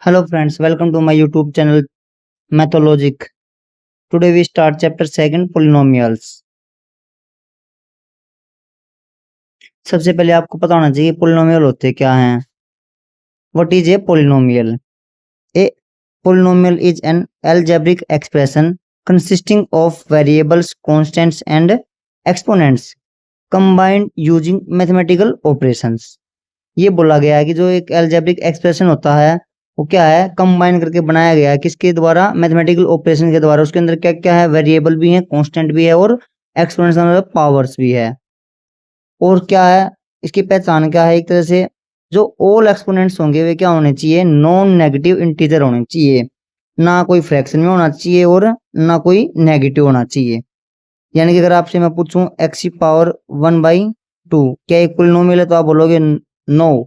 Hello friends, welcome to my YouTube channel Mathologic. Today we start chapter 2 polynomials. सबसे पहले आपको पता होना चाहिए पोलिनोमियल होते क्या हैं. What is a polynomial? A polynomial is an algebraic expression consisting of variables, constants and exponents combined using mathematical operations. ये बोला गया है कि जो एक algebraic expression होता है वो क्या है, कंबाइन करके बनाया गया है किसके द्वारा, मैथमेटिकल ऑपरेशन के द्वारा. उसके अंदर क्या क्या है, वेरिएबल भी है, कांस्टेंट भी है और एक्सपोनेंशियल मतलब पावर्स भी है. और क्या है इसकी पहचान क्या है, एक तरह से जो ऑल एक्सपोनेंट्स होंगे वे क्या होने चाहिए, नॉन नेगेटिव इंटीजर होने चाहिए, ना कोई फ्रैक्शन में होना चाहिए और ना कोई नेगेटिव होना चाहिए. यानी कि अगर आपसे मैं पूछूं एक्स की पावर 1/2 क्या एक पोलिनोमियल है, तो आप बोलोगे नो,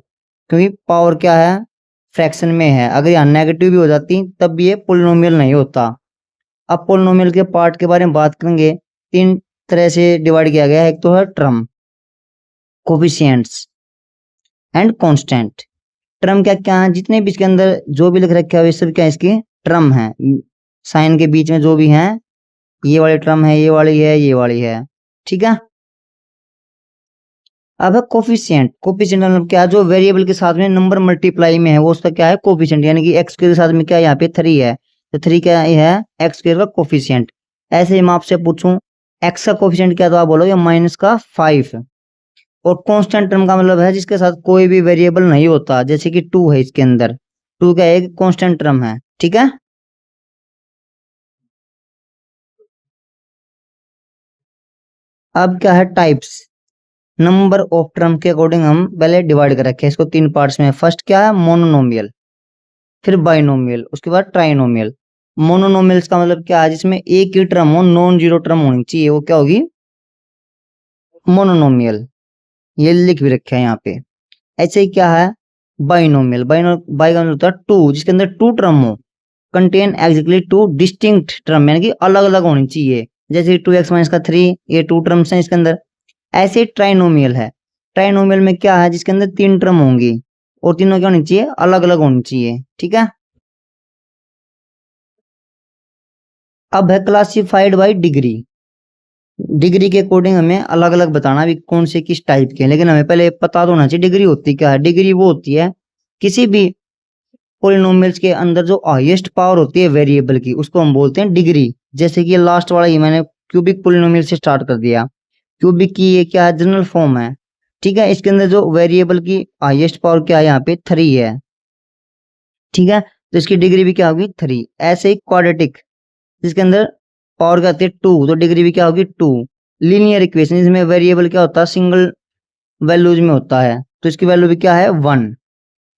क्योंकि पावर क्या है, फ्रैक्शन में है. अगर यहाँ नेगेटिव भी हो जाती तब भी ये पोलिनोमियल नहीं होता. अब पोलिनोमियल के पार्ट के बारे में बात करेंगे. तीन तरह से डिवाइड किया गया है. एक तो है term, coefficients and constant. Term क्या क्या है, जितने भी इसके अंदर जो भी लिख रखा है ये सब क्या है, इसके टर्म है. साइन के बीच में जो भी है, ये वाली टर्म है, ये वाली है, ये वाली है. ठीक है. अब है कोफिशिएंट. कोफिशिएंट मतलब क्या है, जो वेरिएबल के साथ में नंबर मल्टीप्लाई में है वो उसका क्या है, कोफिशिएंट. यानी कि एक्स के साथ में क्या यहाँ पे 3 है, तो 3 क्या है, एक्स स्क्वायर का कोफिशिएंट. ऐसे ही मैं आपसे पूछूं एक्स का कोफिशिएंट क्या, तो आप बोलोगे -5. और कांस्टेंट टर्म का मतलब है जिसके साथ कोई भी वेरिएबल नहीं होता, जैसे कि 2 है. इसके अंदर 2 क्या है, कांस्टेंट टर्म है. ठीक है. अब क्या है टाइप्स, नंबर ऑफ टर्म के अकॉर्डिंग हम पहले डिवाइड कर रखे हैं इसको 3 पार्ट्स में. फर्स्ट क्या है, मोनोनोमियल, फिर बाइनोमियल, उसके बाद ट्राइनोमियल. मोनोनोमियल्स का मतलब क्या है, जिसमें एक ही टर्म हो, नॉन जीरो टर्म होनी चाहिए, वो क्या होगी, मोनोनोमियल. ये लिख भी रखा है यहाँ पे. ऐसे ही क्या है, बाइनोमियल. बाई का मतलब होता है टू, जिसके अंदर टू टर्म हो, contain exactly two distinct term, यानी कि अलग अलग होनी चाहिए. जैसे 2x - 3, ये टू टर्म्स हैं इसके अंदर. ऐसे ट्राइनोमियल है. ट्राइनोमियल में क्या है, जिसके अंदर 3 टर्म होंगी और तीनों क्या होनी चाहिए, अलग अलग होनी चाहिए. ठीक है. अब है क्लासिफाइड बाय डिग्री. डिग्री के अकॉर्डिंग हमें अलग अलग बताना भी कौन से किस टाइप के हैं, लेकिन हमें पहले पता तो होना चाहिए डिग्री होती क्या है. डिग्री वो होती है किसी भी पोलिनोमियल्स के अंदर जो हाईएस्ट पावर होती है वेरिएबल की, उसको हम बोलते हैं डिग्री. जैसे कि लास्ट वाला ही मैंने क्यूबिक पोलिनोमियल से स्टार्ट कर दिया. क्यूबिक की ये क्या है, जनरल फॉर्म है. ठीक है. इसके अंदर जो वेरिएबल की हाईएस्ट पावर क्या है, यहाँ पे 3 है. ठीक है. तो इसकी डिग्री भी क्या होगी, 3. ऐसे ही क्वाड्रेटिक, जिसके अंदर पावर क्या होती है, 2, तो डिग्री भी क्या होगी, 2. लीनियर इक्वेशन, इसमें वेरिएबल क्या होता है, सिंगल वैल्यूज में होता है, तो इसकी वैल्यू भी क्या है, 1.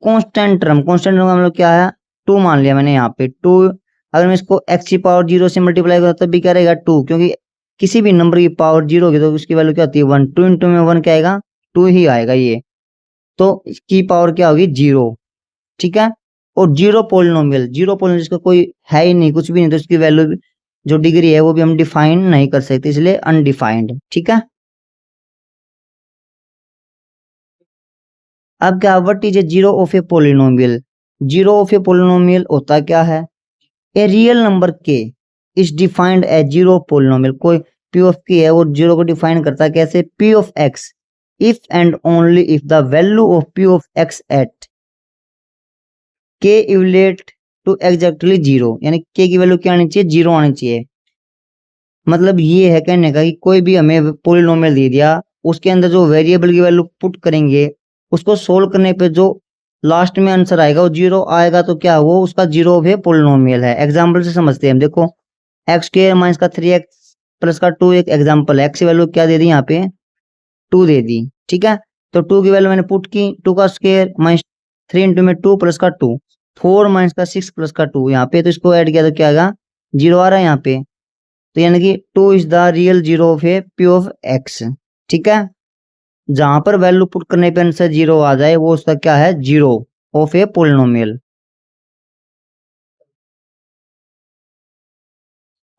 कांस्टेंट टर्म, कांस्टेंट टर्म का मतलब क्या है, 2 मान लिया मैंने यहाँ पे 2. अगर मैं इसको एक्स की पावर 0 से मल्टीप्लाई करूँ तब भी क्या रहेगा, 2, क्योंकि किसी भी नंबर की पावर 0 होगी तो उसकी वैल्यू क्या होती है, 1. 2 इंटू में 1 क्या आएगा, 2 ही आएगा ये. तो इसकी पावर क्या होगी, 0. ठीक है. और जीरो पोलिनोमियल, जिसका कोई है ही नहीं, कुछ भी नहीं, तो इसकी वैल्यू जो डिग्री है वो भी हम डिफाइन नहीं कर सकते, इसलिए अनडिफाइंड. ठीक है. अब क्या, what is a zero of a polynomial. Zero of a polynomial होता क्या है, a real number k is defined as zero polynomial. कोई पी ऑफ के है, वो जीरो को डिफाइन करता है कैसे, p of x if and only if the value of p of x at k evaluate to exactly 0, यानी के की वैल्यू क्या आनी चाहिए, 0 आनी चाहिए. मतलब ये है कहने का कि कोई भी हमें पोलिनोमियल दे दिया, उसके अंदर जो वेरिएबल की वैल्यू पुट करेंगे, उसको सोल्व करने पे जो लास्ट में आंसर आएगा वो 0 आएगा, तो क्या वो उसका जीरो ऑफ ए पोलिनोमियल है. एग्जाम्पल से समझते हैं हम. देखो x² - 3x प्लस का 2 एक एग्जाम्पल है. एक्स की वैल्यू क्या दे दी यहाँ पे, 2 दे दी. ठीक है. तो 2 की वैल्यू मैंने पुट की, 2 का स्क्वायर -3 इंटू में 2 प्लस का 2, 4 - 6 प्लस का 2 यहाँ पे, तो इसको ऐड किया तो क्या आएगा, 0 आ रहा है यहाँ पे. तो यानी कि 2 is the real zero of A P of x. ठीक है. जहां पर वैल्यू पुट करने पे आंसर 0 आ जाए वो उसका क्या है, जीरो ऑफ ए पोलिनोमियल.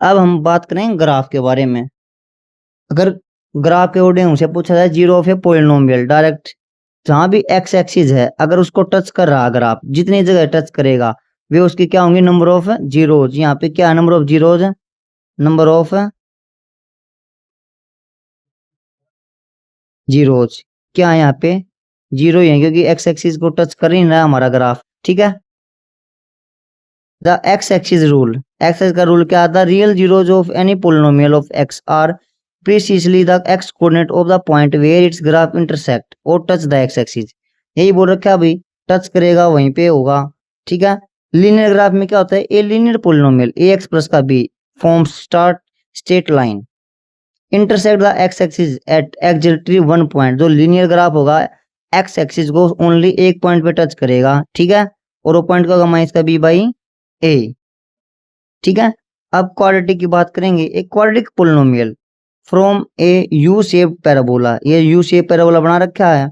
अब हम बात करें ग्राफ के बारे में. अगर ग्राफ के अकॉर्डिंग हमसे पूछा जाए zero of a polynomial, direct जहां भी एक्स एक्सिस है अगर उसको टच कर रहा, अगर आप जितनी जगह टच करेगा वे उसकी क्या होंगी, नंबर ऑफ जीरोज। यहाँ पे क्या है, number of zeros, number of zeros क्या है यहाँ पे, जीरो ही है, क्योंकि एक्स एक्सिस को टच कर ही नहीं रहा हमारा ग्राफ। ठीक है, the x axis rule, x axis का रूल क्या आता है, real zeros of any polynomial of x are precisely the x coordinate of the point where its graph intersect और टच द एक्स एक्सिस। यही बोल रखा है भाई, टच करेगा वहीं पे होगा। ठीक है, लीनियर ग्राफ में क्या होता है, a linear polynomial a x plus का b form start state line intersect the x axis at exactly one point. जो लीनियर ग्राफ होगा एक्स एक्सिस को ओनली एक पॉइंट पे टच करेगा। ठीक है, और वो पॉइंट का होगा माइनस का बी बाई ए। ठीक है, अब क्वाड्रेटिक की बात करेंगे, एक quadratic polynomial from A U shape parabola, ये यू शेप पैराबोला बना रखा है।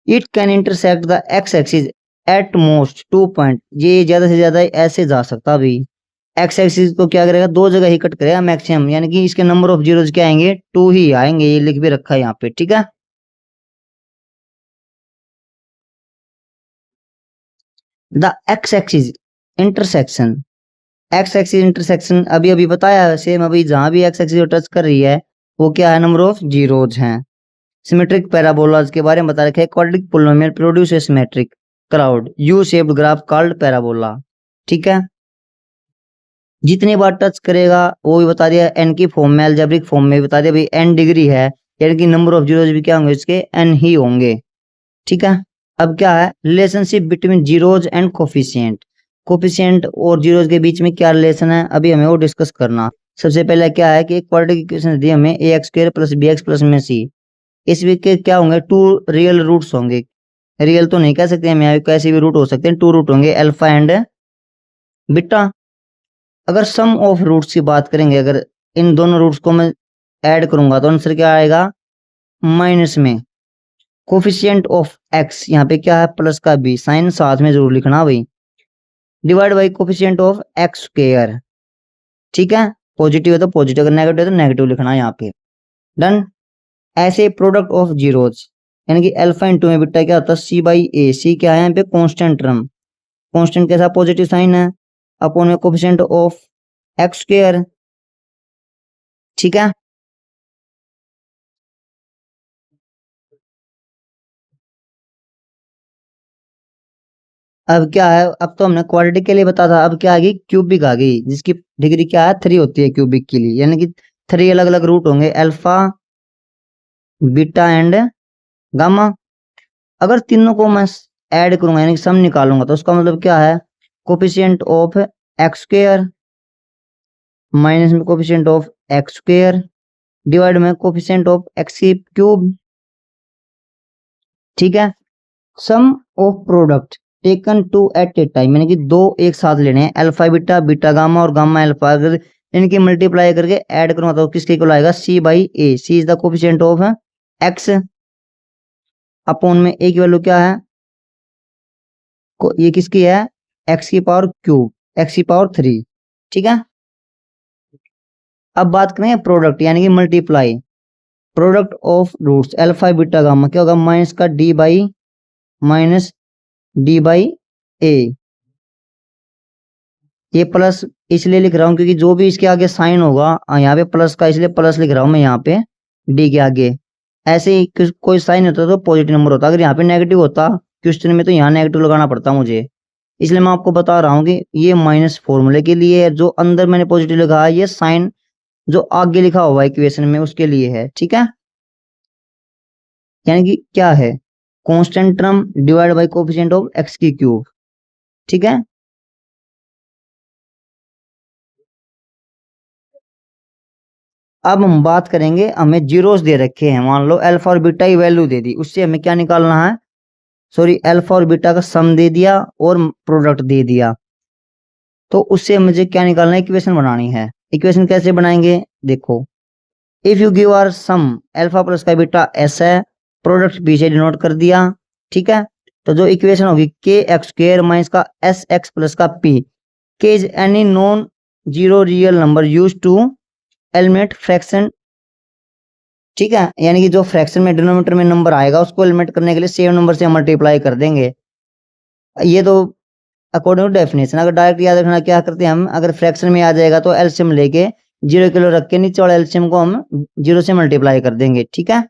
It can intersect the x axis at most two point, ये ज्यादा से ज्यादा ऐसे जा सकता भाई, एक्स एक्सिस को क्या करेगा, दो जगह ही कट करेगा मैक्सिमम, यानी कि इसके नंबर ऑफ जीरोज क्या आएंगे, टू ही आएंगे, ये लिख भी रखा है यहाँ पे। ठीक है, the x axis intersection, x axis intersection अभी अभी बताया है सेम, अभी जहां भी एक्स एक्सिस टच कर रही है वो क्या है, नंबर ऑफ जीरोज हैं। सिमेट्रिक पैराबोलाज के बारे में बता रखे, quadratic polynomial produce a symmetric crowd U shaped graph called parabola. ठीक है, जितनी बार टच करेगा वो भी बता दिया, एन की फॉर्म में अलजेब्रिक फॉर्म में बता दिया भाई, एन डिग्री है यानी कि नंबर ऑफ जीरोज भी क्या होंगे इसके, एन ही होंगे। ठीक है, अब क्या है relationship between zeros and coefficient, coefficient और जीरोज के बीच में क्या रिलेशन है अभी हमें वो डिस्कस करना। सबसे पहले क्या है कि एक क्वाड्रेटिक इक्वेशन दी हमें, a x square plus b x plus में सी, इसमें के क्या होंगे, टू रियल रूट्स होंगे, रियल तो नहीं कह सकते हम यहाँ, कैसे भी रूट हो सकते हैं, टू रूट होंगे अल्फा एंड बीटा। अगर सम ऑफ रूट्स की बात करेंगे, अगर इन दोनों रूट्स को मैं ऐड करूंगा तो आंसर क्या आएगा, माइनस में कोफिशिएंट ऑफ एक्स, यहाँ पे क्या है प्लस का बी, साइन साथ में जरूर लिखना भाई, divide by coefficient of x square. ठीक है, पॉजिटिव है तो पॉजिटिव, अगर नेगेटिव है तो नेगेटिव लिखना यहाँ पे। डन, ऐसे प्रोडक्ट ऑफ जीरोज यानी कि अल्फा इंटू में बेटा क्या होता है, सी बाई ए, सी क्या है यहाँ पे कांस्टेंट टर्म, कांस्टेंट के साथ पॉजिटिव साइन है, अपॉन में कोफिशिएंट ऑफ एक्स स्क्वायर। ठीक है, अब क्या है, अब तो हमने क्वाड्रेटिक के लिए बता था, अब क्या आ गई, क्यूबिक आ गई, जिसकी डिग्री क्या है, थ्री होती है क्यूबिक के लिए, यानी कि थ्री अलग अलग रूट होंगे, अल्फा बीटा एंड गामा। अगर तीनों को मैं ऐड करूंगा यानी कि सम निकालूंगा तो उसका मतलब क्या है, coefficient of x square minus में coefficient of x square divide में कोफिशिएंट ऑफ एक्स क्यूब। ठीक है, sum of product taken two at a time, यानी कि दो एक साथ लेने हैं, अल्फा बीटा बीटा गामा और गामा अल्फा, अगर इनकी मल्टीप्लाई करके ऐड करूंगा तो किसके इक्वल आएगा, c by a, c is the coefficient of x, upon में ए की वैल्यू क्या है, ये किसकी है, एक्स की पावर क्यूब, एक्स की पावर थ्री। ठीक है, अब बात करें प्रोडक्ट यानी कि multiply, product of roots alpha beta gamma क्या होगा, माइनस का d by minus d by a, ये प्लस इसलिए लिख रहा हूँ क्योंकि जो भी इसके आगे साइन होगा यहाँ पे प्लस का, इसलिए प्लस लिख रहा हूँ मैं यहाँ पे डी के आगे। ऐसे ही कोई साइन होता तो पॉजिटिव नंबर होता, अगर यहाँ पे नेगेटिव होता क्वेश्चन में तो यहाँ नेगेटिव लगाना पड़ता मुझे, इसलिए मैं आपको बता रहा हूँ कि ये माइनस फॉर्मूले के लिए है, जो अंदर मैंने पॉजिटिव लिखा है ये साइन जो आगे लिखा हुआ है इक्वेशन में उसके लिए है। ठीक है, यानी कि क्या है, constant term divide by coefficient of x की क्यूब। ठीक है, अब हम बात करेंगे, हमें जीरोस दे रखे हैं, मान लो अल्फा और बीटा की वैल्यू दे दी, उससे हमें क्या निकालना है, सॉरी अल्फा और बीटा का सम दे दिया और प्रोडक्ट दे दिया, तो उससे मुझे क्या निकालना है, इक्वेशन बनानी है। इक्वेशन कैसे बनाएंगे, देखो, if you give are sum alpha plus का बीटा ऐसा है, प्रोडक्ट पीछे डिनोट कर दिया। ठीक है, तो जो इक्वेशन होगी के एक्स स्क्वायर माइनस का एस एक्स प्लस का P, k is any non zero real number use to eliminate fraction ठीक है, यानी कि जो फ्रैक्शन में डिनोमिनेटर में नंबर आएगा उसको एलिमिनेट करने के लिए सेम नंबर से मल्टीप्लाई कर देंगे। ये तो अकॉर्डिंग टू डेफिनेशन। अगर डायरेक्ट याद रखना क्या करते हैं हम, अगर फ्रैक्शन में आ जाएगा तो एलसीएम लेके 0 किलो रख के नीचे वाले एलसीएम को हम 0 से मल्टीप्लाई कर देंगे। ठीक है,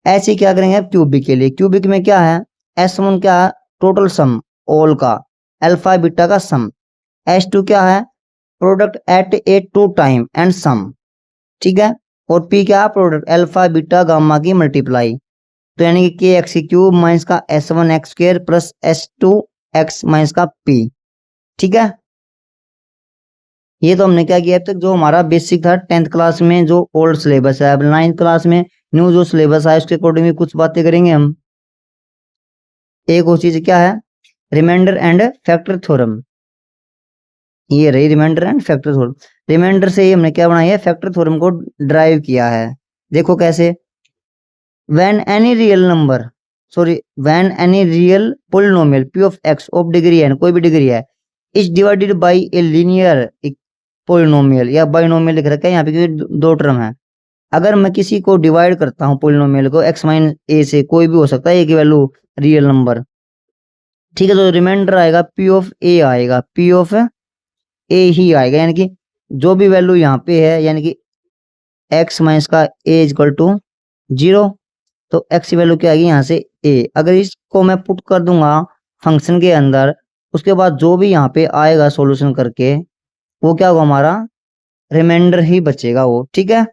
ऐसे ही क्या करेंगे अब क्यूबिक के लिए। क्यूबिक में क्या है, S1 क्या है, टोटल सम ऑल का, अल्फा बीटा का सम। S2 क्या है, product at a two time and sum. ठीक है, और P क्या है, प्रोडक्ट अल्फा बीटा गामा की मल्टीप्लाई। तो यानी कि के एक्स क्यूब माइनस का S1 x square plus S2 x minus का P। ठीक है, ये तो हमने क्या किया अब तक, जो हमारा बेसिक था 10th क्लास में जो ओल्ड सिलेबस है। अब 9th क्लास में न्यू जो सिलेबस है उसके अकॉर्डिंग कुछ बातें करेंगे हम। एक और चीज क्या है, रिमाइंडर एंड फैक्टर थ्योरम। ये रही remainder and factor theorem. Remainder से ही हमने क्या बनाया है, फैक्टर थ्योरम को ड्राइव किया है। देखो कैसे, when any real number when any real polynomial p of x of degree n, कोई भी डिग्री है, is divided by A linear polynomial या बाइनोमियल लिख रखा है यहाँ पे क्योंकि दो टर्म है। अगर मैं किसी को डिवाइड करता हूँ पोलिनोमियल को x माइनस ए से, कोई भी हो सकता है, a की वैल्यू रियल नंबर। ठीक है, तो रिमाइंडर आएगा p ऑफ a, आएगा p ऑफ a ही आएगा, यानी कि जो भी वैल्यू यहाँ पे है, यानी कि x माइनस का a इक्वल टू 0, तो x की वैल्यू क्या आएगी यहाँ से a। अगर इसको मैं पुट कर दूंगा फंक्शन के अंदर, उसके बाद जो भी यहाँ पे आएगा सॉल्यूशन करके, वो क्या होगा, हमारा रिमाइंडर ही बचेगा वो। ठीक है,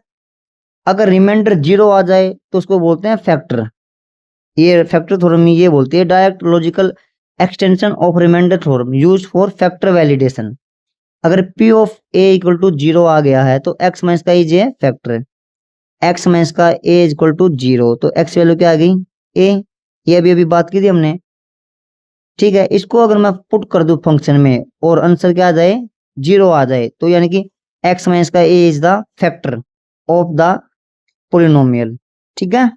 अगर रिमाइंडर 0 आ जाए तो उसको बोलते हैं फैक्टर। ये फैक्टर थ्योरम ये बोलती है direct logical extension of remainder theorem use for factor validation. अगर p of a equal to 0 आ गया है तो x माइनस का ये है फैक्टर, x माइनस का a इक्वल टू 0, तो x वैल्यू क्या आ गई a। ये अभी अभी बात की थी हमने। ठीक है, इसको अगर मैं पुट कर दूं फंक्शन में और आंसर क्या आ जाए, 0 आ जाए, तो यानी कि x माइनस का a is the factor of the polynomial. ठीक है,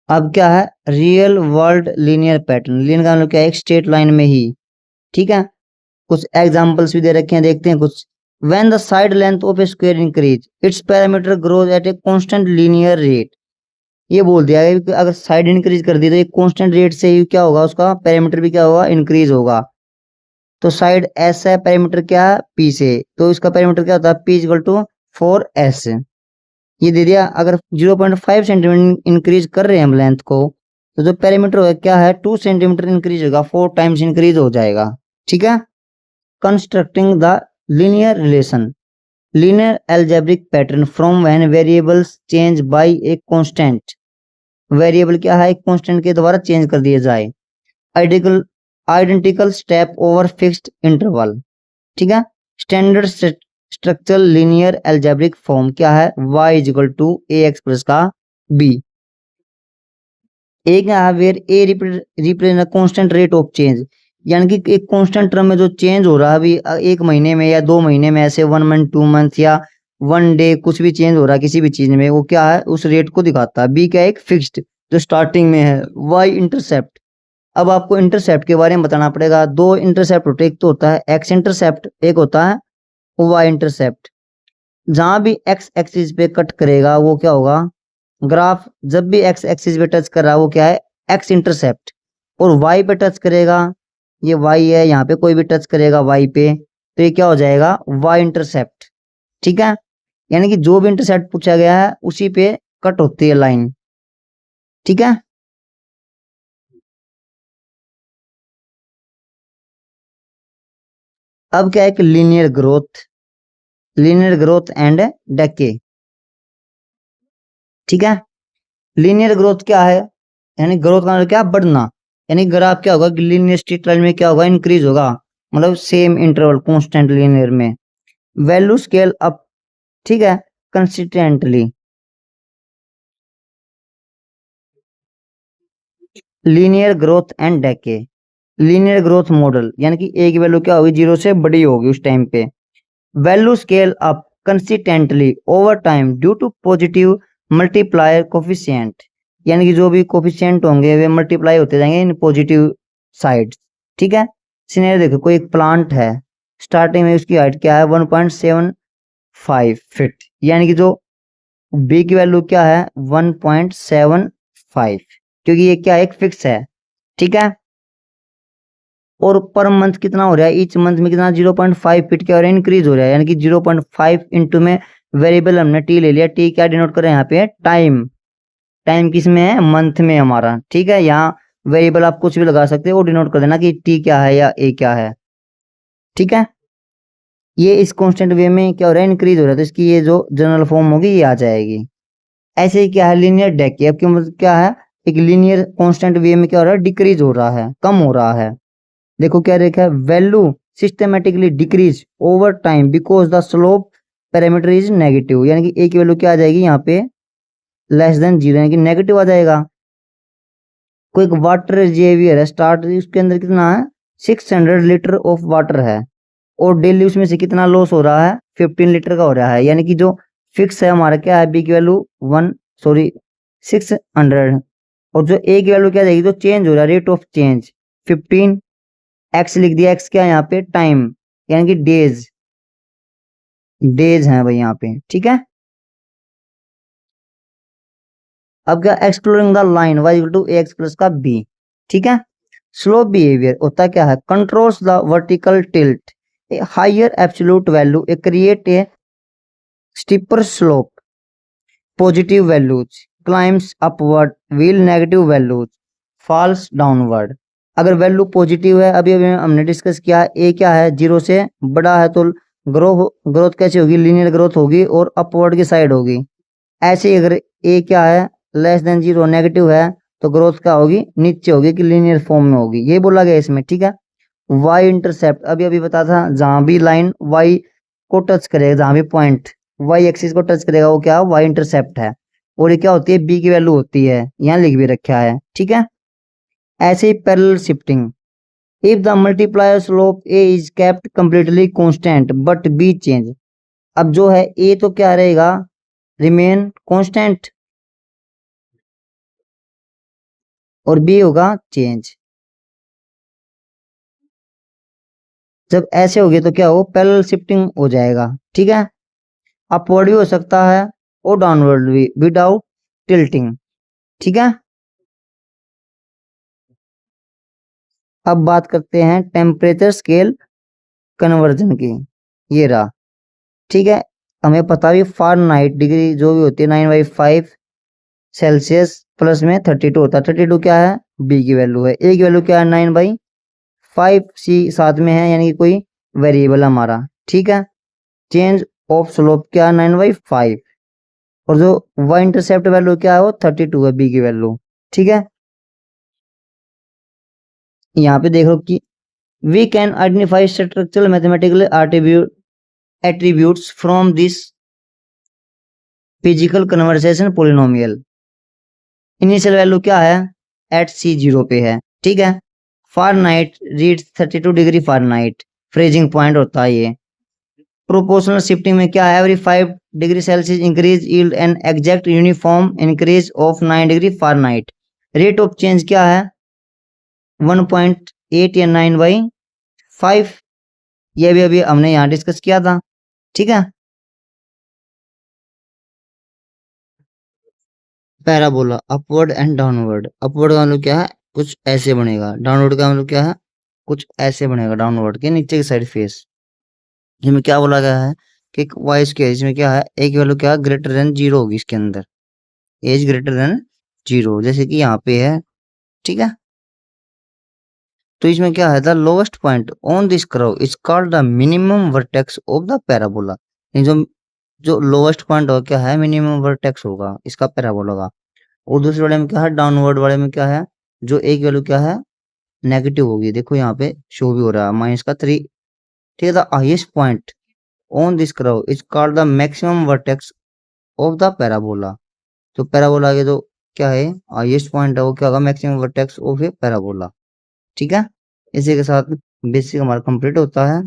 अब क्या है, real world linear pattern. Linear का मतलब क्या है, एक स्ट्रेट लाइन में ही। ठीक है, कुछ एग्जांपल्स भी दे रखे हैं, देखते हैं कुछ। When the side length of a square increase its parameter grows at a constant linear rate. ये बोल दिया है कि अगर साइड इंक्रीज कर दी तो एक कांस्टेंट रेट से ही क्या होगा, उसका पैरामीटर भी क्या होगा, इंक्रीज होगा। तो साइड एस है, पैरामीटर क्या है पी से, तो इसका पैरामीटर क्या होता है, पी इक्वल टू 4s। ये दे दिया, अगर 0.5 सेंटीमीटर इंक्रीज कर रहे हैं हम लेंथ को, तो जो पैरामीटर होगा क्या है, 2 सेंटीमीटर इंक्रीज होगा, 4 टाइम्स इंक्रीज हो जाएगा। ठीक है, constructing the linear relation, linear algebraic pattern from when variables change by a constant। Variable क्या है, एक कांस्टेंट के द्वारा चेंज कर दिया जाए। Identical identical step over fixed interval. ठीक है, standard structural linear algebraic form क्या है, y equal to a x plus का b। एक है where a represent constant rate of change, यानी कि एक कांस्टेंट टर्म में जो चेंज हो रहा है अभी 1 महीने में या 2 महीने में, ऐसे 1 मंथ 2 मंथ या 1 डे, कुछ भी चेंज हो रहा है किसी भी चीज में, वो क्या है, उस रेट को दिखाता है। बी क्या है, एक फिक्स्ड जो स्टार्टिंग में है। वाई इंटरसेप्ट, अब आपको इंटरसेप्ट के बारे में बताना पड़ेगा। दो इंटरसेप्ट होते हैं, एक तो होता है एक्स इंटरसेप्ट, एक होता है वाई इंटरसेप्ट। जहां भी एक्स एक्सिस पे कट करेगा वो क्या होगा, ग्राफ जब भी एक्स एक्सिस पे टच कर रहा है वो क्या है, एक्स इंटरसेप्ट। और वाई पे टच करेगा, ये वाई है, यहाँ पे कोई भी टच करेगा वाई पे, तो ये क्या हो जाएगा, वाई इंटरसेप्ट। ठीक है, यानी कि जो भी इंटरसेप्ट पूछा गया है उसी पे कट होती है लाइन। ठीक है, अब क्या है कि लीनियर ग्रोथ एंड डेके। ठीक है, लीनियर ग्रोथ क्या है, यानी ग्रोथ का मतलब क्या, बढ़ना। यानी ग्राफ क्या होगा कि लीनियर स्ट्रेट लाइन में क्या होगा, इंक्रीज होगा, मतलब सेम इंटरवल कांस्टेंट लीनियर में। वैल्यू स्केल अप, ठीक है, consistently. Linear growth and डेके, linear growth model, यानी कि ए की वैल्यू क्या होगी, 0 से बड़ी होगी उस टाइम पे। Value scale up consistently over time due to positive multiplier coefficient, यानी कि जो भी कोफिशिएंट होंगे वे मल्टीप्लाई होते जाएंगे इन पॉजिटिव साइड। ठीक है, सिनेरियो देखो, कोई एक प्लांट है, स्टार्टिंग में उसकी हाइट क्या है, 1.75 फीट, यानी कि जो बी की वैल्यू क्या है 1.75, क्योंकि ये क्या एक फिक्स है, ठीक है। और पर मंथ कितना हो रहा है, ईच मंथ में कितना 0.5 फीट क्या हो रहा है, इंक्रीज हो रहा है, यानी कि 0.5 इंटू में वेरिएबल हमने टी ले लिया, टी क्या डिनोट कर रहे हैं यहाँ पे टाइम, टाइम किस में है मंथ में हमारा, ठीक है। यहाँ वेरिएबल आप कुछ भी लगा सकते हो, वो डिनोट कर देना कि टी क्या है या ए क्या है, ठीक है। ये इस कांस्टेंट वे में क्या हो रहा है, इंक्रीज हो रहा है, तो इसकी ये जो जनरल फॉर्म होगी ये आ जाएगी। ऐसे ही क्या है लीनियर डेके, अब क्यों मतलब क्या है, एक लीनियर कांस्टेंट वे में क्या हो रहा है, डिक्रीज हो रहा है, कम हो रहा है। देखो क्या देखा है, value systematically decrease over time because the slope parameter is negative, यानी कि ए की वैल्यू क्या आ जाएगी यहाँ पे लेस देन 0, यानी कि नेगेटिव आ जाएगा। कोई एक वाटर रिजर्वियर है स्टार्ट, उसके अंदर कितना है 600 लीटर ऑफ वाटर है, और डेली उसमें से कितना लॉस हो रहा है 15 लीटर का हो रहा है, यानी कि जो फिक्स है हमारा क्या है बी की वैल्यू 600, और जो ए की वैल्यू क्या जाएगी, जो चेंज हो रहा है रेट ऑफ चेंज 15, एक्स लिख दिया, एक्स क्या है यहाँ पे टाइम, यानी कि डेज, डेज है भाई यहाँ पे, ठीक है। अब क्या exploring the line y equal to x plus का b, ठीक है। स्लोप बिहेवियर होता क्या है, controls the vertical tilt, a higher absolute value a create a steeper slope, positive values climbs upward wheel, negative values falls downward. अगर value positive है, अभी अभी हमने डिस्कस किया ए क्या है 0 से बड़ा है, तो ग्रोथ कैसे होगी, लीनियर ग्रोथ होगी और अपवर्ड की साइड होगी। ऐसे ही अगर ए क्या है लेस देन 0 नेगेटिव है, तो ग्रोथ क्या होगी नीचे होगी, कि लीनियर फॉर्म में होगी, ये बोला गया इसमें, ठीक है। वाई इंटरसेप्ट अभी अभी बता था, जहां भी लाइन वाई को टच करेगा, जहां भी पॉइंट वाई एक्सिस को टच करेगा वो क्या वाई इंटरसेप्ट है, और ये क्या होती है बी की वैल्यू होती है, यहाँ लिख भी रखा है, ठीक है। ऐसे ही parallel shifting, if the multiplier slope a is kept completely constant but b change, अब जो है ए तो क्या रहेगा रिमेन कांस्टेंट, और बी होगा चेंज। जब ऐसे हो गए तो क्या हो पैरेलल शिफ्टिंग हो जाएगा, ठीक है। अपवर्ड भी हो सकता है और डाउनवर्ड भी विदाउट टिल्टिंग, ठीक है। अब बात करते हैं टेम्परेचर स्केल कन्वर्जन की, ये रहा, ठीक है। हमें पता भी फारेनहाइट डिग्री जो भी होती है 9/5 सेल्सियस प्लस में 32 होता है, 32 क्या है बी की वैल्यू है, ए की वैल्यू क्या है 9/5, सी साथ में है, यानी कि कोई वेरिएबल हमारा, ठीक है। चेंज ऑफ स्लोप क्या है 9/5, और जो वाई इंटरसेप्ट वैल्यू क्या है वो 32 है बी की वैल्यू, ठीक है। यहाँ पे देखो कि we can identify structural mathematical attributes from this physical conversation polynomial. Initial value क्या है एट C0 पे है, ठीक है। Fahrenheit read 32 degree Fahrenheit, freezing point होता है ये। प्रोपोर्शनल शिफ्टिंग में क्या है every 5 degree Celsius increase yield an exact uniform increase of 9 degree Fahrenheit. Rate of change क्या है 1.8 या 9/5, ये भी अभी हमने यहाँ डिस्कस किया था, ठीक है। Parabola upward and downward, upward का मतलब क्या है कुछ ऐसे बनेगा, डाउनवर्ड का मतलब क्या है कुछ ऐसे बनेगा, डाउनवर्ड के नीचे की साइड फेस। इसमें क्या बोला गया है कि वाई स्क्वायर, इसमें क्या है एक वैल्यू क्या ग्रेटर देन 0 होगी इसके अंदर, एज ग्रेटर देन 0 जैसे कि यहाँ पे है, ठीक है। तो इसमें क्या है the lowest point on this curve is called the minimum vertex of the parabola. जो जो लोवेस्ट पॉइंट होगा क्या है मिनिमम वर्टेक्स होगा इसका पैराबोला का। और दूसरे वाले में क्या है डाउनवर्ड वाले में क्या है जो एक वैल्यू क्या है नेगेटिव होगी, देखो यहाँ पे शो भी हो रहा है -3, ठीक है। The highest point on this curve is called the maximum vertex of the parabola. तो पैराबोला के जो क्या है हाईएस्ट पॉइंट है वो क्या होगा maximum vertex of A parabola, ठीक है। इसी के साथ बेसिक हमारा कंप्लीट होता है।